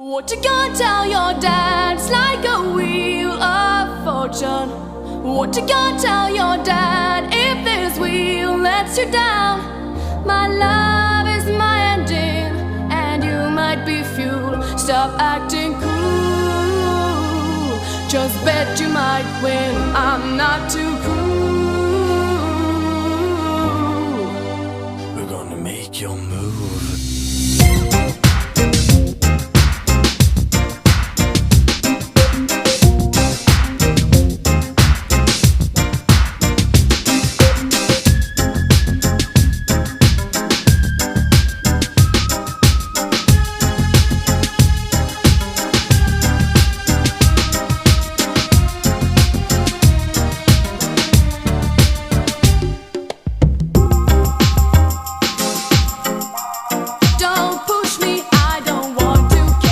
What you gonna tell your dad? It's like a wheel of fortune. What you gonna tell your dad if this wheel lets you down? My love is my engine, and you might be fuel. Stop acting cool. Just bet you might win. I'm not too cool.